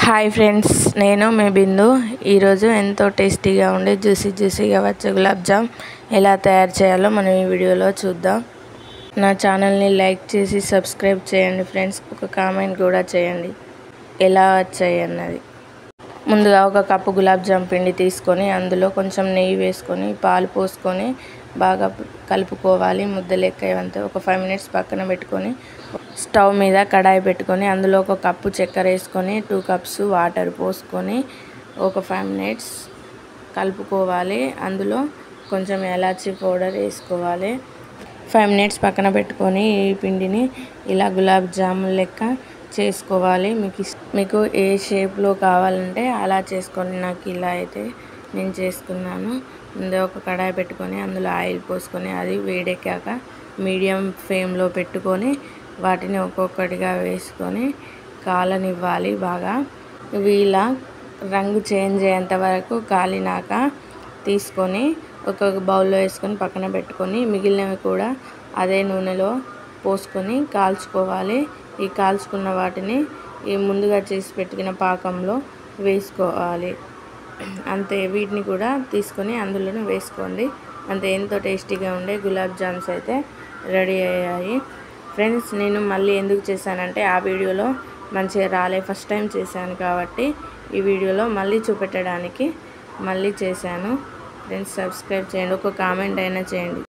Hi friends, నేను మీ బిందు. ఈరోజు ఎంతో టేస్టీగా ఉండే జ్యూసీగా వచ్చే గులాబ్ జామ్ ఎలా తయారు చేయాలో మనం ఈ వీడియోలో చూద్దాం. నా ఛానల్ని లైక్ చేసి సబ్స్క్రైబ్ చేయండి ఫ్రెండ్స్. ఒక కామెంట్ కూడా చేయండి ఎలా వచ్చాయి అన్నది. ముందుగా ఒక కప్పు గులాబ్ జామ్ పిండి తీసుకొని అందులో కొంచెం నెయ్యి వేసుకొని పాలు పోసుకొని బాగా కలుపుకోవాలి. ముద్ద లెక్క ఇవంతా ఒక 5 మినిట్స్ పక్కన పెట్టుకొని స్టవ్ మీద కడాయి పెట్టుకొని అందులో ఒక కప్పు చక్కెర వేసుకొని 2 కప్స్ వాటర్ పోసుకొని ఒక 5 మినిట్స్ కలుపుకోవాలి. అందులో కొంచెం ఎలాచీ పౌడర్ వేసుకోవాలి. 5 మినిట్స్ పక్కన పెట్టుకొని ఈ పిండిని ఇలా గులాబ్ జామున్ లెక్క చేసుకోవాలి. మీకు ఏ షేప్లో కావాలంటే అలా చేసుకోండి. నాకు ఇలా అయితే నేను చేసుకున్నాను. ముందు ఒక కడాయి పెట్టుకొని అందులో ఆయిల్ పోసుకొని అది వేడెక్కాక మీడియం ఫ్లేమ్లో పెట్టుకొని వాటిని ఒక్కొక్కటిగా వేసుకొని కాలనివ్వాలి. బాగా ఇవి ఇలా రంగు చేంజ్ అయ్యేంత వరకు కాలినాక తీసుకొని ఒక బౌల్లో వేసుకొని పక్కన పెట్టుకొని మిగిలినవి కూడా అదే నూనెలో పోసుకొని కాల్చుకోవాలి. ఈ కాల్చుకున్న వాటిని ఈ ముందుగా చేసి పెట్టుకున్న పాకంలో వేసుకోవాలి. అంతే, వీటిని కూడా తీసుకొని అందులోనే వేసుకోండి. అంతే, ఎంతో టేస్టీగా ఉండే గులాబ్ జామ్స్ అయితే రెడీ అయ్యాయి ఫ్రెండ్స్. నేను మళ్ళీ ఎందుకు చేశానంటే ఆ వీడియోలో మంచిగా రాలే, ఫస్ట్ టైం చేశాను కాబట్టి ఈ వీడియోలో మళ్ళీ చూపెట్టడానికి మళ్ళీ చేశాను ఫ్రెండ్స్. సబ్స్క్రైబ్ చేయండి, ఒక కామెంట్ అయినా చేయండి.